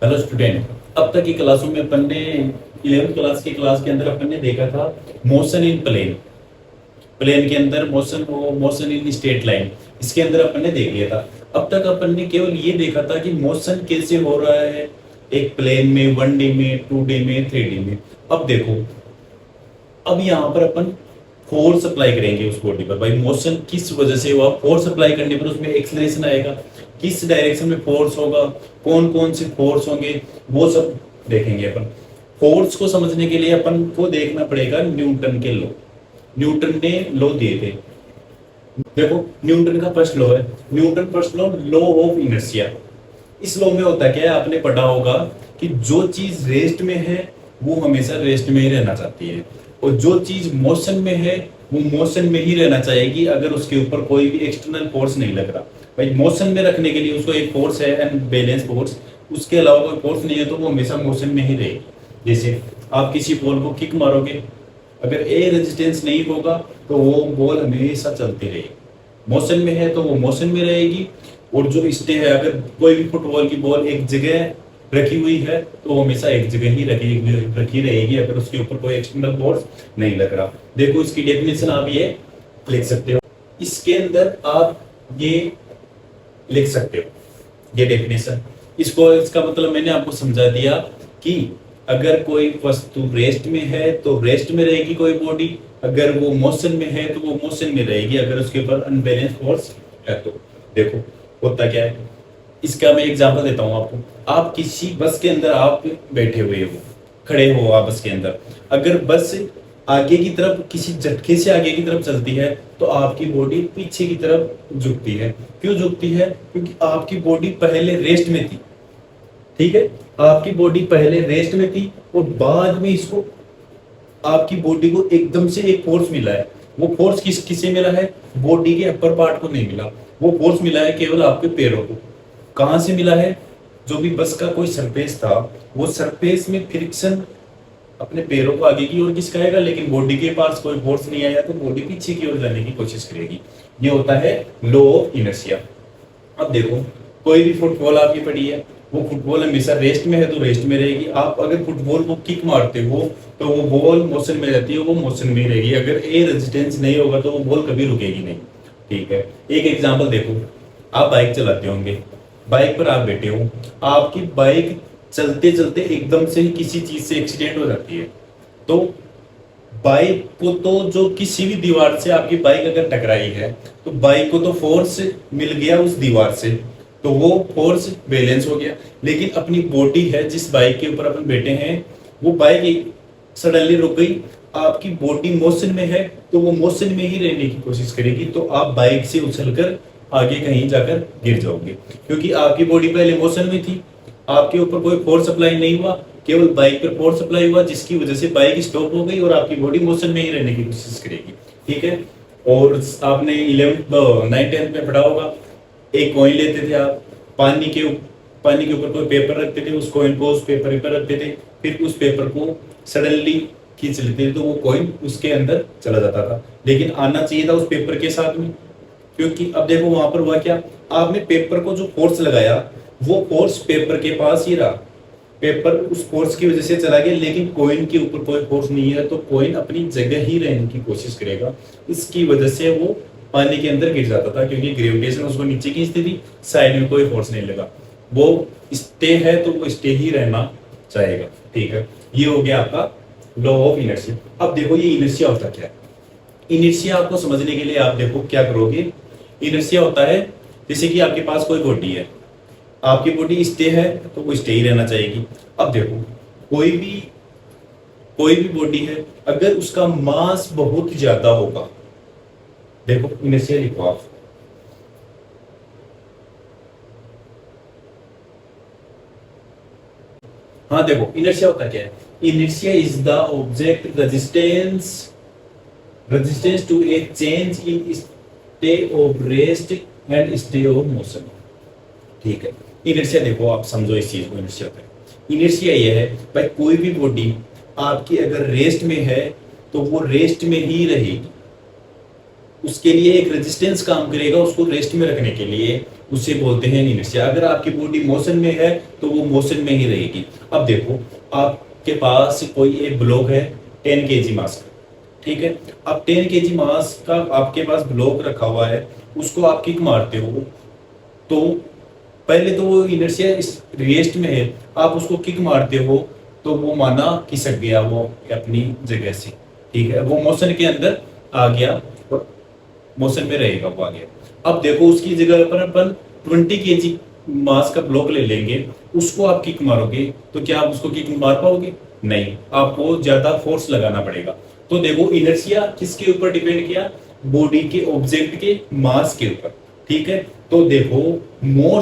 Hello student, अब तक की क्लासों में अपन ने 11th क्लास की क्लास के अंदर अपन ने देखा था मोशन इन प्लेन। प्लेन के अंदर मोशन, वो मोशन इन स्ट्रेट लाइन, इसके अंदर अपन ने देख लिया था। अब तक अपन ने केवल ये देखा था कि मोशन कैसे हो रहा है एक प्लेन में, 1D में, 2D में, 3D में। अब देखो, अब यहाँ पर अपन फोर्स अप्लाई करेंगे उस बॉडी पर। भाई मोशन किस वजह से हुआ, फोर्स अप्लाई करने पर उसमें एक्सेलरेशन आएगा, किस डायरेक्शन में फोर्स होगा, कौन कौन से फोर्स होंगे, वो सब देखेंगे अपन। फोर्स को समझने के लिए अपन को देखना पड़ेगा न्यूटन के लॉ। न्यूटन ने लॉ दिए थे। देखो, न्यूटन का फर्स्ट लॉ है, Newton first law, law of inertia. इस लॉ में होता क्या है, आपने पढ़ा होगा कि जो चीज रेस्ट में है वो हमेशा रेस्ट में ही रहना चाहती है, और जो चीज मोशन में है वो मोशन में ही रहना चाहेगी अगर उसके ऊपर कोई भी एक्सटर्नल फोर्स नहीं लग रहा। भाई मोशन में रखने के लिए उसको एक फोर्स है एंड बैलेंस फोर्स, उसके अलावा कोई फोर्स नहीं है तो वो हमेशा मोशन में ही रहेगी। जैसे आप किसी बॉल को किक मारोगे, अगर ए रेजिस्टेंस नहीं होगा तो वो बॉल हमेशा चलती रहेगी। मोशन में है तो वो मोशन में रहेगी, और जो स्टे है, अगर कोई भी फुटबॉल की बॉल एक जगह रखी हुई है तो वो हमेशा एक जगह ही रखी रहेगी अगर उसके ऊपर कोई एक्सटर्नल फोर्स नहीं लग रहा। देखो, इसकी डेफिनेशन आप ये लिख सकते हो, इसके अंदर आप ये लिख सकते हो, ये डेफिनेशन। इसका मतलब मैंने आपको समझा दिया कि अगर कोई वस्तु रेस्ट में है तो रेस्ट में रहेगी कोई बॉडी, अगर वो मोशन में है तो वो मोशन में रहेगी अगर उसके ऊपर अनबैलेंस फोर्स है तो। देखो होता क्या है, इसका मैं एग्जांपल देता हूं आपको। आप किसी बस के अंदर आप बैठे हुए हो, खड़े हो आप बस के अंदर, अगर बस आगे की तरफ किसी झटके से आगे की तरफ चलती है तो आपकी बॉडी पीछे की तरफ झुकती है। क्यों झुकती है? क्योंकि आपकी बॉडी पहले रेस्ट में थी। ठीक है, आपकी बॉडी पहले रेस्ट में थी और बाद में इसको, आपकी बॉडी को एकदम से एक फोर्स मिला है। वो फोर्स किसे मिला है? बॉडी के अपर पार्ट को नहीं मिला, वो फोर्स मिला है केवल आपके पैरों को। कहां से मिला है? जो भी बस का कोई सरफेस था, वो सरफेस में फ्रिक्शन अपने पैरों को आगे की ओर खिसकाएगा, लेकिन बॉडी के पास कोई फोर्स नहीं आया तो बॉडी पीछे की ओर जाने की कोशिश करेगी। ये होता है लॉ ऑफ इनर्शिया। अब देखो, कोई भी फुटबॉल आपकी पड़ी है, वो फुटबॉल हमेशा रेस्ट में है तो रेस्ट में रहेगी। आप अगर फुटबॉल को किक मारते हो तो वो बॉल मोशन में रहती है, वो मोशन में रहेगी। अगर ए रेजिस्टेंस नहीं होगा तो वो बॉल कभी रुकेगी नहीं। ठीक है, एक एग्जांपल देखो, आप बाइक चलाते होंगे, बाइक पर आप बैठे हो, आपकी बाइक चलते चलते एकदम से ही किसी चीज से एक्सीडेंट हो जाती है, तो बाइक को तो, जो किसी भी दीवार से आपकी बाइक अगर टकराई है तो बाइक को तो फोर्स मिल गया उस दीवार से, तो वो फोर्स बैलेंस हो गया। लेकिन अपनी बॉडी है जिस बाइक के ऊपर अपन बैठे हैं, वो बाइक सडनली रुक गई, आपकी बॉडी मोशन में है तो वो मोशन में ही रहने की कोशिश करेगी, तो आप बाइक से उछलकर आगे कहीं जाकर गिर जाओगे, क्योंकि आपकी बॉडी पहले मोशन में थी, आपके ऊपर कोई फोर्स अप्लाई नहीं हुआ, केवल बाइक पर फोर्स अप्लाई हुआ, जिसकी वजह से बाइक स्टॉप हो गई और आपकी बॉडी मोशन में ही रहने की कोशिश करेगी। ठीक है, और आपने 11th 9th 10th में पढ़ा होगा, एक कॉइन लेते थे आप, पानी के ऊपर कोई पेपर रखते थे, उस कॉइन को उस पेपर पर रखते थे, फिर उस पेपर को सडनली खींच लेते थे तो वो कॉइन उसके अंदर चला जाता था, लेकिन आना चाहिए था उस पेपर के साथ में। क्योंकि अब देखो वहां पर हुआ क्या, आपने पेपर को जो फोर्स लगाया वो फोर्स पेपर के पास ही रहा, पेपर उस फोर्स की वजह से चला गया, लेकिन कॉइन के ऊपर कोई फोर्स नहीं है तो कॉइन अपनी जगह ही रहने की कोशिश करेगा। इसकी वजह से वो पानी के अंदर गिर जाता था, क्योंकि ग्रेविटेशन उसको नीचे खींचती थी, साइड में कोई फोर्स नहीं लगा। वो स्टे है तो वो स्टे ही रहना चाहेगा। ठीक है, ये हो गया आपका लॉ ऑफ इनर्शिया। अब देखो, ये इनर्शिया होता क्या है? इनर्शिया आपको समझने के लिए आप देखो क्या करोगे। इनर्शिया होता है जैसे कि आपके पास कोई बॉडी है, आपकी बॉडी स्टे है तो वो स्टे ही रहना चाहेगी। अब देखो, कोई भी बॉडी है, अगर उसका मास बहुत ज्यादा होगा, देखो इनर्शिया लिखो आप, हाँ देखो इनर्शिया होता क्या है? Inertia is the object resistance to a change in stay of rest and stay of motion. ठीक है, इनर्शिया देखो, आप समझो इस चीज को। इनर्शिया होता है, इनर्शिया ये है भाई, कोई भी बॉडी आपकी अगर रेस्ट में है तो वो रेस्ट में ही रहेगी, उसके लिए एक रेजिस्टेंस काम करेगा उसको रेस्ट में रखने के लिए, उसे बोलते हैं इनर्शिया। अगर आपकी बॉडी मोशन में है तो वो मोशन में ही रहेगी। अब देखो, आपके पास कोई एक ब्लॉक है 10 केजी मास का, ठीक है। अब 10 केजी मास का आपके पास ब्लॉक रखा हुआ है, उसको आप किक मारते हो तो पहले तो वो इनर्शिया इस रेस्ट में है, आप उसको किक मारते हो तो वो माना खिसक गया वो अपनी जगह से, ठीक है, वो मोशन के अंदर आ गया और मोशन में रहेगा वो आगे। अब देखो उसकी जगह पर अपन 20 केजी मास का ब्लॉक ले लेंगे, उसको आप किक मारोगे तो क्या आप उसको किक मार पाओगे? नहीं, आपको ज्यादा फोर्स लगाना पड़ेगा। तो देखो इनर्शिया किसके ऊपर डिपेंड किया? बॉडी के ऑब्जेक्ट के मास के ऊपर, ठीक है। तो देखो मोर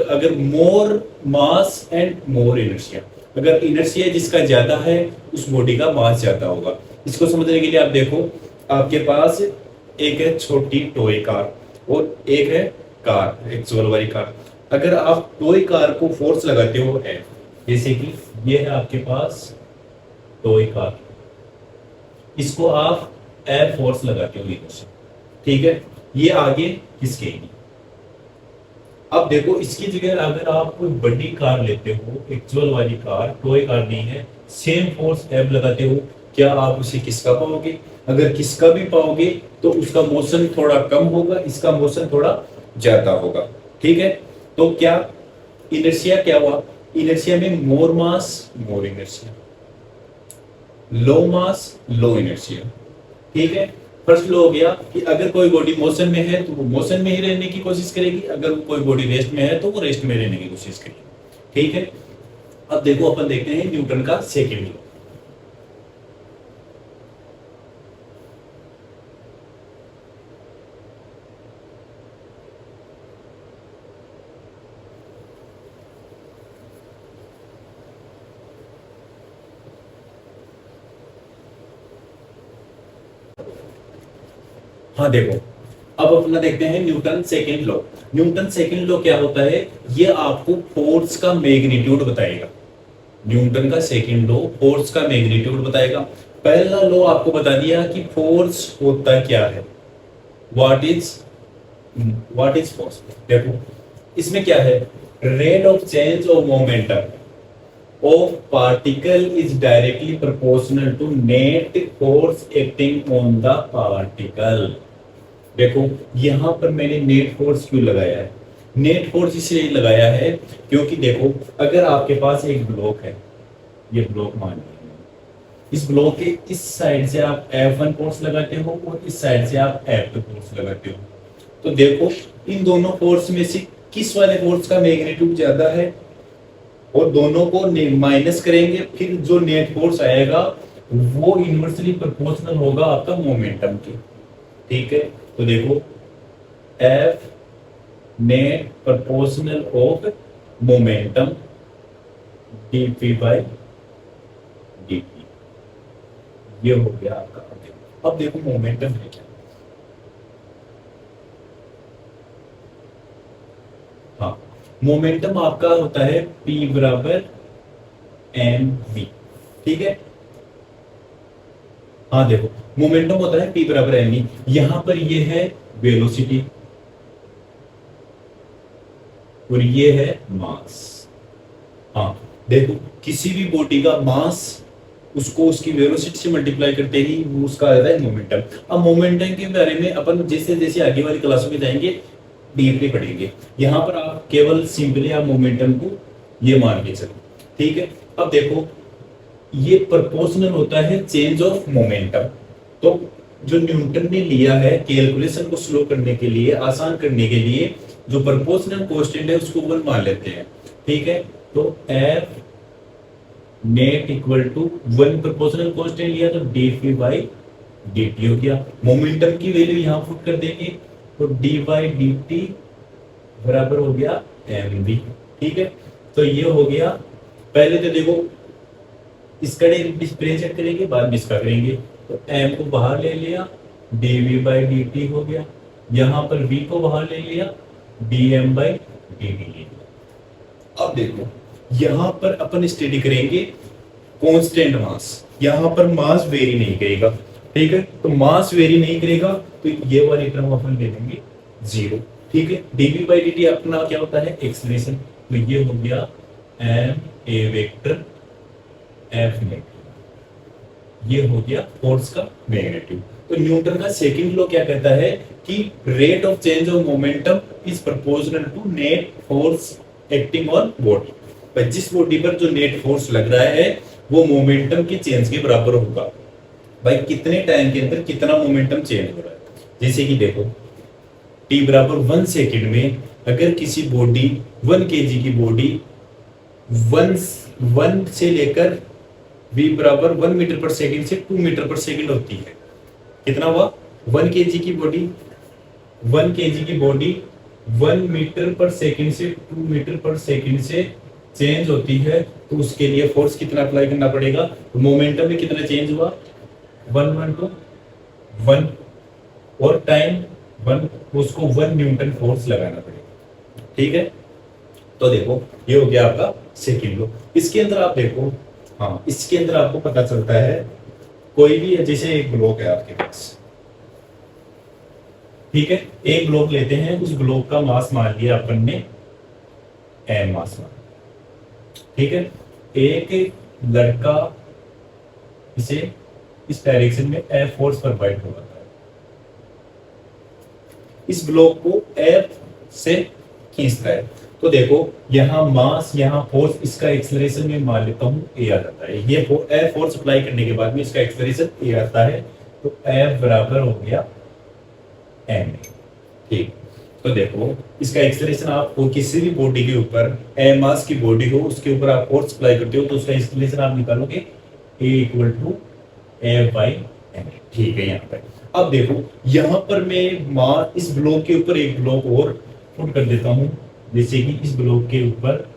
अगर मोर मास एंड मोर इनर्शिया, अगर इनर्शिया जिसका ज्यादा है उस बॉडी का मास ज्यादा होगा। इसको समझने के लिए आप देखो, आपके पास एक है छोटी टॉय कार और एक है कार, एक जोर वाली कार। अगर आप टॉय कार को फोर्स लगाते हो है, जैसे कि ये है आपके पास टॉय कार, इसको आप एयर फोर्स लगाते हो इधर से, ठीक है, ये आगे खिसकेगी। अब देखो इसकी जगह अगर आप कोई बड़ी कार लेते हो, एक्चुअल वाली कार, टॉय कार नहीं है, सेम फोर्स एफ लगाते हो, क्या आप उसे किसका पाओगे? अगर किसका भी पाओगे तो उसका मोशन थोड़ा कम होगा, इसका मोशन थोड़ा ज्यादा होगा, ठीक है। तो क्या इनर्शिया क्या हुआ? इनर्शिया में मोर मास मोर इनर्शिया, लो मास लो इनर्शिया, ठीक है। फर्स्ट लो हो गया कि अगर कोई बॉडी मोशन में है तो वो मोशन में ही रहने की कोशिश करेगी, अगर कोई बॉडी रेस्ट में है तो वो रेस्ट में रहने की कोशिश करेगी, ठीक है। अब देखो अपन देखते हैं न्यूटन का सेकंड लॉ। हाँ देखो, अब अपना देखते हैं Newton second law. Newton second law क्या होता है? ये आपको फोर्स का मैग्नीट्यूड बताएगा। न्यूटन का सेकंड लॉ फोर्स का मैग्नीट्यूड बताएगा। पहला लॉ आपको बता दिया कि फोर्स होता क्या है, व्हाट इज फोर्स। देखो इसमें क्या है, rate of change of momentum of particle is directly proportional to net force acting on the particle. देखो यहां पर मैंने नेट फोर्स क्यों लगाया है? नेट फोर्स इसलिए लगाया है क्योंकि देखो अगर आपके पास एक ब्लॉक है, ये ब्लॉक मान लीजिए, इस ब्लॉक के इस साइड से आप F1 फोर्स लगाते हो और इस साइड से आप F2 फोर्स लगाते हो, तो देखो इन दोनों फोर्स में से किस वाले फोर्स का मैग्नीट्यूड ज्यादा है, और दोनों को माइनस करेंगे, फिर जो नेट फोर्स आएगा वो इनवर्सली प्रोपोर्शनल होगा आपका मोमेंटम के, ठीक है। तो देखो F net proportional of momentum dp by dt, ये हो गया आपका। अब देखो मोमेंटम है क्या? हाँ, मोमेंटम आपका होता है P बराबर mv, ठीक है। हाँ देखो मोमेंटम होता है P बराबर mv, यहां पर ये है वेलोसिटी और ये है मास। हाँ देखो किसी भी बॉडी का मास उसको उसकी वेलोसिटी से मल्टीप्लाई करते ही वो उसका आता है मोमेंटम। अब मोमेंटम के बारे में अपन जैसे जैसे आगे वाली क्लासों में जाएंगे डीपली पढ़ेंगे, यहाँ पर आप केवल सिंपली आप मोमेंटम को ये मान के चलो, ठीक है। अब देखो ये प्रोपोर्शनल होता है चेंज ऑफ मोमेंटम, तो जो न्यूटन ने लिया है कैलकुलेशन को स्लो करने के लिए, आसान करने के लिए, जो प्रोपोर्शनल कांस्टेंट है उसको 1 मान लेते हैं, ठीक है। तो F net equal to 1 proportional constant लिया तो dp बाई dt हो गया। मोमेंटम की वैल्यू यहां पुट कर देंगे तो d बाई dt बराबर हो गया mv, ठीक है। तो ये हो गया, पहले तो देखो इसका डिस्प्ले चेक करेंगे, बाद में इसका करेंगे। तो m को बाहर ले लिया, dv बाई dt हो गया, यहां पर v को बाहर ले लिया, dm बाई dt ले लिया। अब देखो यहां पर अपन स्टडी करेंगे कांस्टेंट मास, यहां पर मास वेरी नहीं करेगा, ठीक है। तो मास वेरी नहीं करेगा तो ये वाली टर्म अपन ले लेंगे 0, ठीक है, dv बाई dt अपना क्या होता है, एक्सीलरेशन। तो ये हो गया M A vector F negative, ये हो गया फोर्स का मैग्नीट्यूड। तो न्यूटन का सेकंड लॉ क्या कहता है कि rate of change of momentum is proportional to net force acting on body. पर जिस बॉडी पर जो नेट फोर्स लग रहा है वो मोमेंटम के चेंज के बराबर होगा। भाई कितने टाइम के अंदर कितना मोमेंटम चेंज हो रहा है। जैसे कि देखो t बराबर 1 सेकेंड में अगर किसी बॉडी 1 kg की बॉडी 1 से लेकर v बराबर 1 मीटर पर सेकेंड से 2 मीटर पर सेकेंड होती है। कितना हुआ, 1 kg की बॉडी 1 kg की बॉडी 1 मीटर पर सेकेंड से 2 मीटर पर सेकेंड से चेंज होती है, तो उसके लिए फोर्स कितना अप्लाई करना पड़ेगा। तो मोमेंटम में कितना चेंज हुआ, 1 to 1 और टाइम 1, उसको 1 न्यूटन फोर्स लगाना पड़ेगा। ठीक है, तो देखो ये हो गया आपका सेकंड लॉ। इसके अंदर आप देखो, हाँ इसके अंदर आपको पता चलता है कोई भी, जैसे एक ब्लॉक है आपके पास, ठीक है, एक ब्लॉक लेते हैं, उस ब्लॉक का मास मान लिया अपन ने एम मास मान, ठीक है। एक लड़का इसे इस डायरेक्शन में एफ फोर्स प्रोवाइड करवाता है, इस ब्लॉक को एफ से खींचता है। तो देखो यहाँ मास, यहाँ फोर्स, इसका एक्सेलरेशन में मान लेता हूँ ए आ जाता है। ये एफ फोर्स अप्लाई करने के बाद में इसका एक्सेलरेशन ए आता है, तो एफ बराबर हो गया एम। ठीक, तो देखो इसका एक्सेलरेशन आपको किसी भी बॉडी के ऊपर, एम मास की बॉडी हो उसके ऊपर आप फोर्स अप्लाई करते हो तो उसका एक्सेलरेशन आप निकालोगे a equal to f by m. ठीक है, यहाँ पे अब देखो यहाँ पर मैं मास इस ब्लॉक के ऊपर एक ब्लॉक और पुट कर देता हूँ, जैसे कि इस ब्लॉक के ऊपर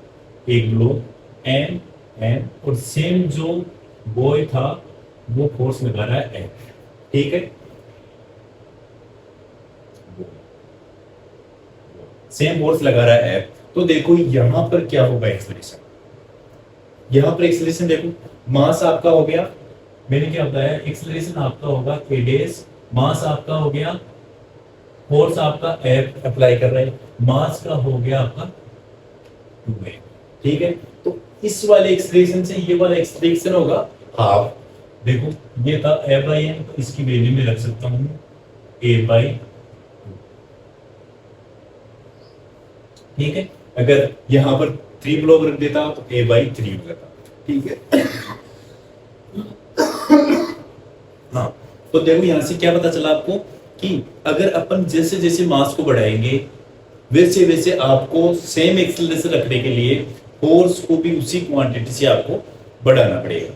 एक ब्लॉक एम एम और सेम जो बॉय था वो फोर्स लगा रहा है एफ। ठीक है, सेम फोर्स लगा रहा है एफ। तो देखो यहां पर क्या होगा एक्सेलरेशन, यहां पर एक्सेलरेशन देखो, मास आपका हो गया, मैंने क्या बताया, एक्सेलरेशन आपका होगा ए डेज, मास आपका हो गया, फोर्स आपका एफ अप्लाई कर रहे हैं, मास का हो गया आपका 2a। ठीक है, तो इस वाले एक्सेलरेशन से ये वाला एक्सेलरेशन होगा हाफ। देखो ये था एफ बाई एम, तो इसकी वैल्यू में रख सकता हूं ए बाई। ठीक है, अगर यहां पर 3 ब्लॉक रख देता तो a बाई 3 हो जाता। ठीक है, हाँ तो देखो यहां से क्या पता चला आपको कि अगर अपन जैसे जैसे मास को बढ़ाएंगे वैसे वैसे आपको सेम एक्सेलरेशन रखने के लिए फोर्स को भी उसी क्वांटिटी से आपको बढ़ाना पड़ेगा।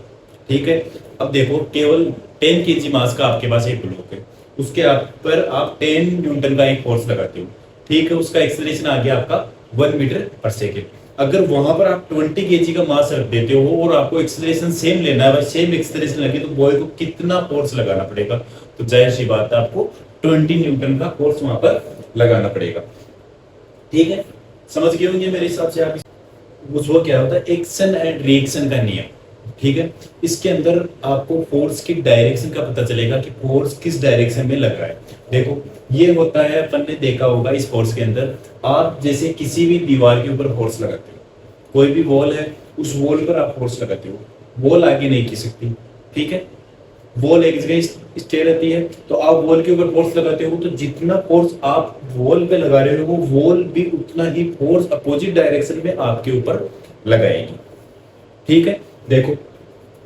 ठीक है, अब देखो केवल 10 kg मास का आपके पास एक ब्लॉक है, उसके पर आप 10 न्यूटन का एक फोर्स लगाते हो। ठीक है, उसका एक्सेलरेशन आ गया आपका 1 मीटर पर सेकेंड। अगर वहां पर आप 20 kg का मास रख देते हो और आपको एक्सेलरेशन सेम लेना है, सेम एक्सेलरेशन लगे, तो बॉय को कितना फोर्स लगाना पड़ेगा। तो जाहिर सी बात है आपको 20 न्यूटन का फोर्स वहां पर लगाना पड़ेगा। ठीक है, समझ गए होंगे मेरे हिसाब से आप। वो क्या होता है, एक्शन एंड रिएक्शन का नियम। ठीक है, इसके अंदर आपको फोर्स की डायरेक्शन का पता चलेगा कि फोर्स किस डायरेक्शन में लग रहा है। देखो ये होता है, अपन ने देखा होगा इस फोर्स के अंदर, आप जैसे किसी भी दीवार के ऊपर फोर्स लगाते हो, कोई भी वॉल है उस वॉल पर आप फोर्स लगाते हो, वॉल आगे नहीं खिंच सकती। ठीक है, वॉल एक जगह स्टे रहती है, तो आप वॉल के ऊपर फोर्स लगाते हो, तो जितना फोर्स आप वॉल पे लगा रहे हो वो वॉल भी उतना ही फोर्स अपोजिट डायरेक्शन में आपके ऊपर लगाएगी। ठीक है, देखो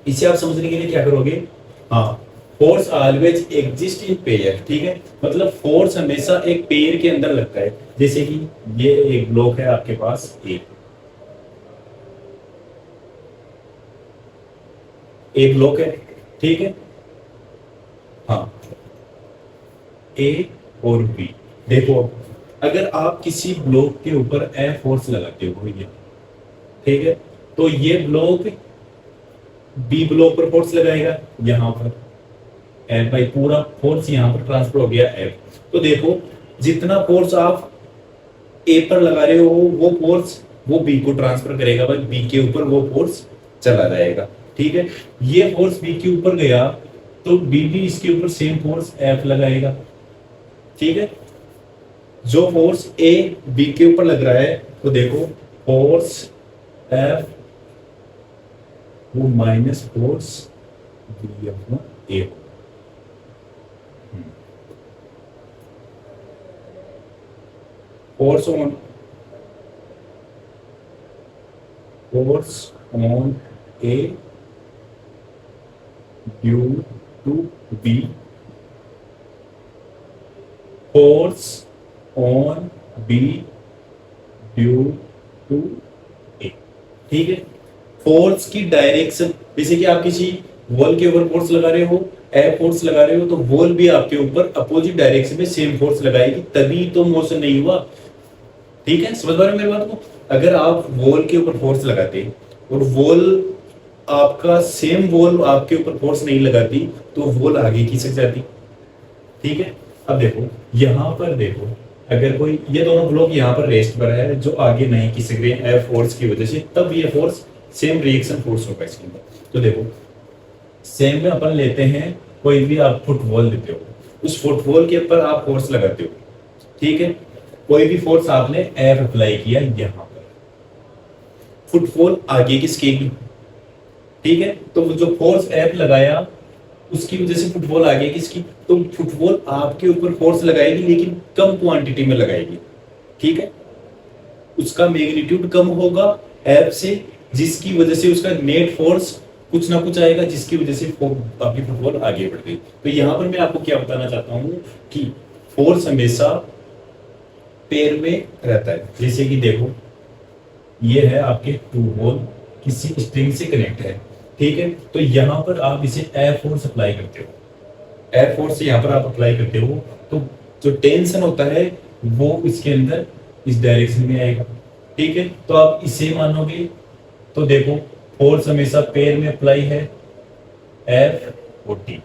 इसे आप समझने के लिए क्या करोगे, हाँ force always exist in pair. ठीक है, मतलब फोर्स हमेशा एक पेयर के अंदर लगता है। जैसे कि ये एक ब्लॉक है आपके पास एक ब्लॉक है, ठीक है, हाँ ए और बी। देखो अगर आप किसी ब्लॉक के ऊपर एफ फोर्स लगाते हो ये, ठीक है, तो ये ब्लॉक बी ब्लॉक पर फोर्स लगाएगा, यहां पर एफ बाई पूरा फोर्स यहां पर ट्रांसफर हो गया एफ। तो देखो जितना फोर्स आप ए पर लगा रहे हो वो फोर्स वो बी को ट्रांसफर करेगा, भाई बी के ऊपर वो फोर्स चला जाएगा। ठीक है, ये फोर्स बी के ऊपर गया तो बी भी इसके ऊपर सेम फोर्स एफ लगाएगा। ठीक है, जो फोर्स ए बी के ऊपर लग रहा है, तो देखो फोर्स एफ वो माइनस फोर्स बी अपना a, force on a due to b, force on b due to a. ठीक है, फोर्स की डायरेक्शन, जैसे कि आप किसी वॉल के ऊपर फोर्स लगा रहे हो, एफ फोर्स लगा रहे हो, तो वॉल भी आपके ऊपर अपोजिट डायरेक्शन में सेम फोर्स लगाएगी, तभी तो मोशन नहीं हुआ। ठीक है, समझ पा रहे हो मेरी बात को? अगर आप वॉल के ऊपर फोर्स लगाते और वॉल आपका सेम वॉल आपके ऊपर फोर्स नहीं लगाती, तो वॉल आगे खिसक जाती। ठीक है, अब देखो यहां पर देखो, अगर कोई ये दोनों ब्लॉक यहाँ पर रेस्ट पर है जो आगे नहीं खिसक रहे हैं एफ फोर्स की वजह से, तब ये फोर्स सेम रिएक्शन फोर्स होगा इसके अंदर। तो देखो सेम में अपन लेते हैं, कोई भी आप फुटबॉल देते हो, उस फुटबॉल के ऊपर आप फोर्स लगाते हो। ठीक है, कोई भी फोर्स आपने एफ अप्लाई किया यहां पर, फुटबॉल आगे खिसकेगी। ठीक है, तो जो फोर्स एफ लगाया उसकी वजह से फुटबॉल आगे किसकी, तो फुटबॉल आपके ऊपर फोर्स लगाएगी लेकिन कम क्वांटिटी में लगाएगी। ठीक है, उसका मैग्नीट्यूड कम होगा एफ से, जिसकी वजह से उसका नेट फोर्स कुछ ना कुछ आएगा, जिसकी वजह से आपकी फुटबॉल आगे बढ़ गई। तो यहां पर मैं आपको क्या बताना चाहता हूं कि फोर्स हमेशा पैर में रहता है। जैसे कि देखो ये है आपके टू बॉल किसी स्ट्रिंग से कनेक्ट है। ठीक है, तो यहां पर आप इसे एफ फोर्स अप्लाई करते हो, एफ फोर्स यहां पर आप अप्लाई करते हो, तो जो टेंशन होता है वो इसके अंदर इस डायरेक्शन में आएगा। ठीक है, तो आप इसे मानोगे तो देखो फोर्स हमेशा पैर में अप्लाई है, एफ और टी,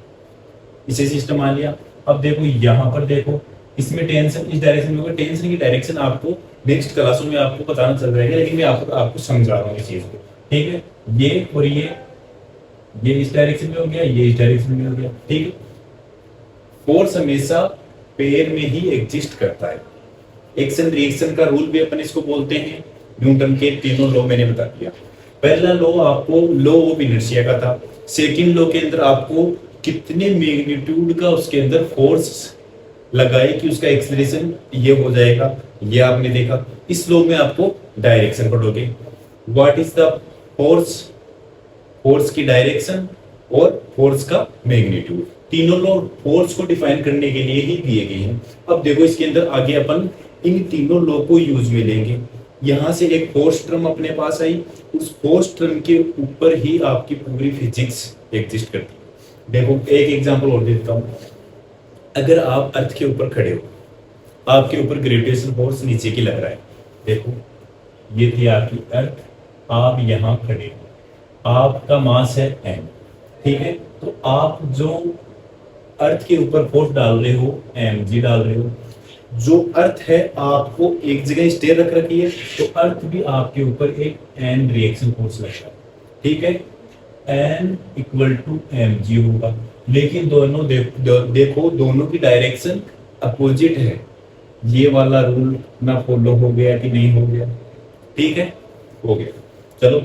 इसे सिस्टम मान लिया। अब देखो यहां पर देखो इसमें टेंशन इस डायरेक्शन में होगा, टेंशन की डायरेक्शन आपको नेक्स्ट क्लासों में आपको बताना चल जाएगा, लेकिन मैं आपको समझा रहा हूँ इस चीज को। ठीक है, ये और ये इस डायरेक्शन में हो गया, ये इस डायरेक्शन में हो गया। ठीक है, फोर्स हमेशा पैर में ही एग्जिस्ट करता है। एक्शन रिएक्शन का रूल भी अपन इसको बोलते हैं, न्यूटन के तीनों लॉ मैंने बता दिया। पहला लॉ आपको लॉ ऑफ इनर्शिया का था, सेकंड लॉ के अंदर आपको कितने मैग्नीट्यूड का उसके अंदर फोर्स लगाए कि उसका एक्सेलरेशन ये हो जाएगा, ये आपने देखा। इस लॉ में आपको डायरेक्शन पढ़ोगे, what is the force, force की डायरेक्शन और फोर्स का मैग्नीट्यूड, तीनों लॉ फोर्स को डिफाइन करने के लिए ही दिए गए हैं। अब देखो इसके अंदर आगे अपन इन तीनों लॉ को यूज में लेंगे। यहां से एक फोर्स टर्म अपने पास आई, उस फोर्स टर्म के ऊपर ही आपकी पूरी फिजिक्स एग्जिस्ट करती है। देखो एक एग्जांपल और देता हूं, अगर आप अर्थ के ऊपर खड़े हो, आपके ऊपर ग्रेविटेशन फोर्स नीचे की लग रहा है, देखो ये थी आपकी अर्थ, आप यहां खड़े हो, आपका मास है m। ठीक है, तो आप जो अर्थ के ऊपर फोर्स डाल रहे हो mg डाल रहे हो, जो अर्थ है आपको एक जगह स्टे रख रखी है, तो अर्थ भी आपके ऊपर एक n रिएक्शन फोर्स लग रहा है। ठीक है, n इक्वल टू mg होगा, लेकिन दोनों देखो दोनों की डायरेक्शन अपोजिट है। ये वाला रूल ना फॉलो हो गया कि नहीं हो गया? ठीक है, हो गया। चलो